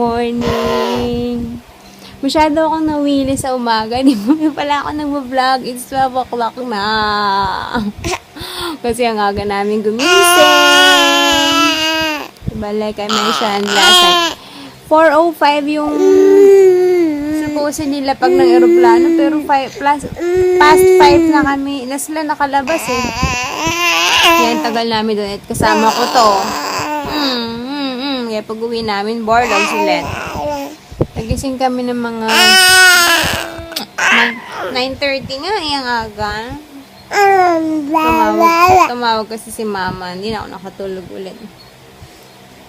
morning. Masyado akong nawili sa umaga. Hindi mo pala ako nag-vlog. It's 12 o'clock na. Kasi ang aga namin gumising. Diba, like I mentioned last night. 4:05 yung suppose nila pag ng aeroplano. Pero past 5 na kami. Na sila nakalabas eh. Yan, tagal namin doon. At kasama ko to. Kaya pag uwi namin, boredom sila. Nagising kami ng mga 9:30 nga, yung aga. Tumawag kasi si mama. Hindi na ako nakatulog ulit.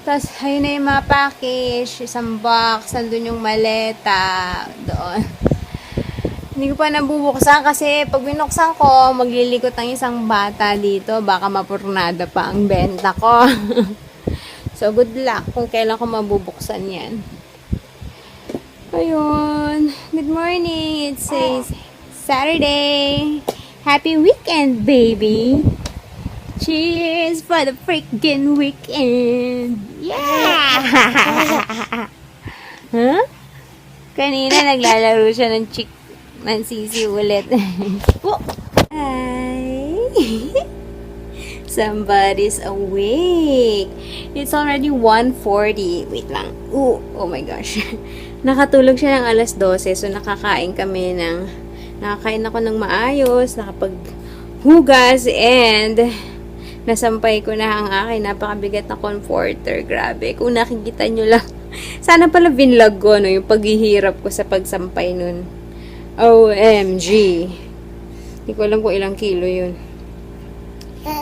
Tapos, ayun na yung mga package, isang box, nandun yung maleta, doon. Hindi ko pa nabubuksan kasi pag binuksan ko, maglilikot ang isang bata dito. Baka mapurnada pa ang benta ko. So, good luck kung kailan ko mabubuksan yan. Ayun. Good morning. It says Saturday. Happy weekend, baby. Cheers for the freaking weekend. Yeah! Huh? Kanina naglalaro siya ng sisi ulit. Hi! Somebody's awake. It's already 1:40. Wait lang. Oh my gosh. Nakatulog siya ng alas 12. So, nakakain ako ng maayos, nakapaghugas, and nasampay ko na ang akin. Napakabigat na comforter. Grabe. Kung nakikita nyo lang. Sana pala vinlog ko, no, yung paghihirap ko sa pagsampay nun. OMG. Hindi ko alam kung ilang kilo yun.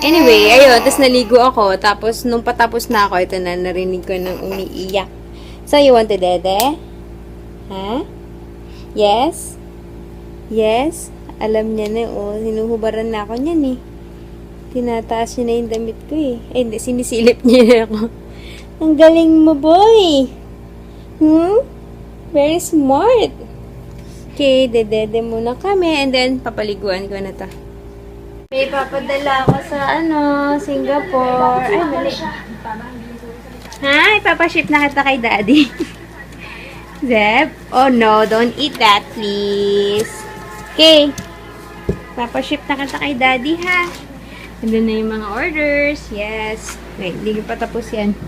Anyway, ayun. Tapos naligo ako. Tapos, nung patapos na ako, ito na, narinig ko ng umiiyak. So, you want to dede? Huh? Yes? Yes? Alam niya na, oh. Sinuhubaran na ako niyan, eh. Tinataas niya na yung damit ko, eh. Eh, hindi. Sinisilip niya na ako. Ang galing mo, boy! Very smart. Okay, dedede muna kami. And then, papaliguan ko na to. May papadala ako sa, Singapore. Ay, mali. Ha? Ipapaship na kita kay Daddy. Zeb? Oh, no. Don't eat that, please. Okay. Papaship na kita kay Daddy, ha? Andun na yung mga orders. Yes. Wait, hindi ko pa tapos yan.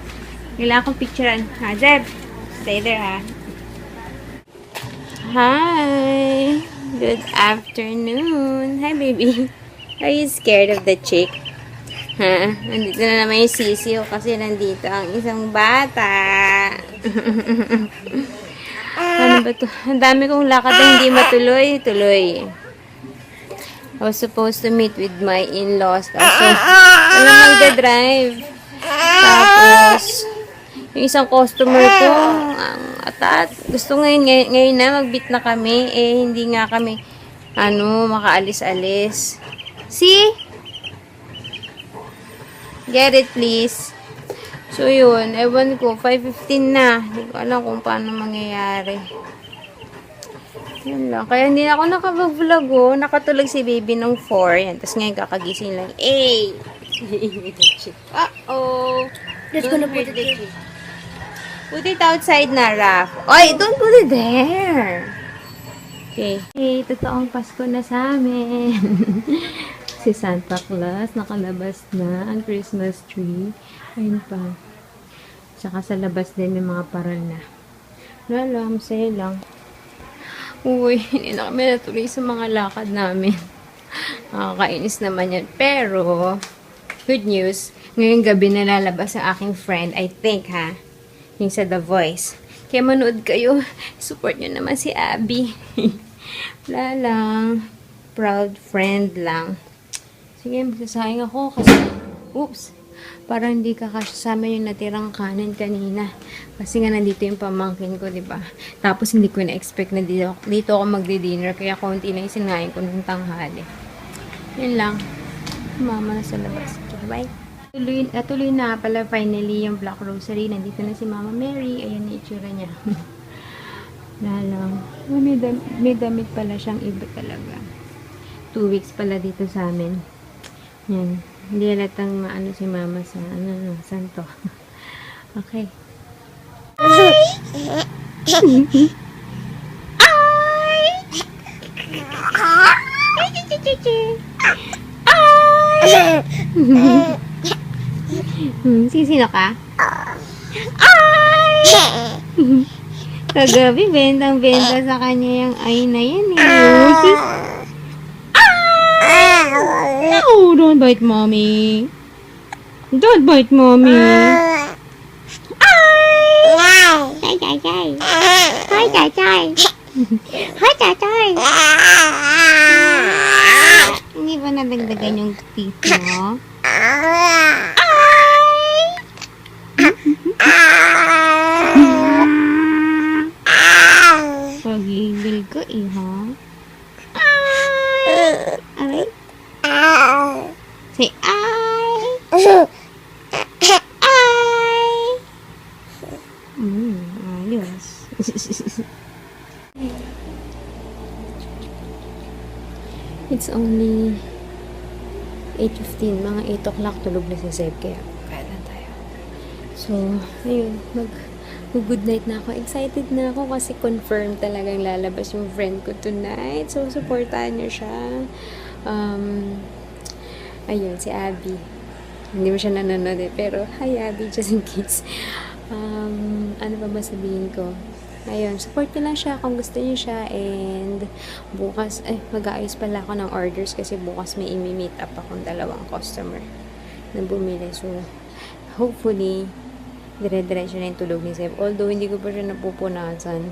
Kailangan kong picturean. Ha, Zeb? Stay there, ha? Hi. Good afternoon. Hi, baby. Are you scared of the chick? Ha? Nandito na naman yung sisiyo kasi nandito ang isang bata. Ano ba to? Ang dami kong lakad na hindi matuloy-tuloy. I was supposed to meet with my in-laws. Kaso, alam magdadrive. Tapos, yung isang customer ko, ang atat. Gusto ngayon na, mag-beat na kami. Eh, hindi nga kami, makaalis-alis. See? Get it, please. So, yun. Ewan ko. 5:15 na. Hindi ko alam kung paano mangyayari. Yun lang. Kaya hindi na ako nakapag-vlog, oh. Nakatulog si baby ng 4. Yan. Tapos ngayon kakagising lang. Hey! Uh-oh. Let's go na put it there. Put it outside na, Raf. Oy, don't put it there. Okay. Hey, totoong Pasko na sa amin. Si Santa Claus, nakalabas na ang Christmas tree. Ayun pa. Tsaka sa labas din yung mga paral na. Wala, masaya lang. Uy, hindi na kami natuloy sa mga lakad namin. Nakakainis naman yan. Pero, good news, ngayong gabi na lalabas ang aking friend, I think, ha? Yung sa The Voice. Kaya manood kayo. Support nyo naman si Abby. Wala lang. Proud friend lang. Sige, magsasayang ako kasi, oops, parang hindi kakasama yung natirang kanin kanina. Kasi nga nandito yung pamangkin ko, diba? Tapos hindi ko na-expect na dito ako magdi-dinner, kaya konti lang yung sinayin ko ng tanghali. Yun lang. Mama na sa labas. Okay, bye. Tuloy na pala finally yung Black Rosary. Nandito na si Mama Mary. Ayan yung itsura niya. Lalang. May damit pala siyang iba talaga. 2 weeks pala dito sa amin. Yan. Hindi halatang maano si Mama sa santo. Okay. Sisino ka? Kagabi, bentang-benta sa kanya yung ay na yan eh. No, don't bite mommy. Don't bite mommy. Hi, Jai Jai. Hi, Jai Jai. Hi, Jai Jai. Hindi ba nadagdagan yung teeth mo? Pagigil ka eh, ha? Aray? Say, ay! Ay! Ayos. It's only 8:15. Mga 8 o'clock tulog na si Zeb. Kaya kailan tayo. So, ayun. Good night na ako. Excited na ako kasi confirm talagang lalabas yung friend ko tonight. So, supportahan niyo siya. Ayun, si Abby. Hindi mo siya nanonood eh. Pero, hi Abby, just in case. Ano pa ba sabihin ko? Ayun, support niyo lang siya kung gusto niyo siya. And, bukas, mag-aayos pala ako ng orders kasi bukas may imi-meet up akong dalawang customer na bumili. So, hopefully, dire-diretso na yung tulog ni Seb. Although, hindi ko pa siya napupunasan.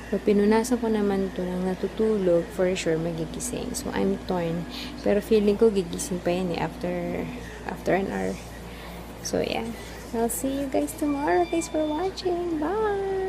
Pag pinunasan ko naman to nang natutulog, for sure, magigising. So, I'm torn. Pero feeling ko, gigising pa yan eh, after an hour. So, yeah. I'll see you guys tomorrow. Thanks for watching. Bye!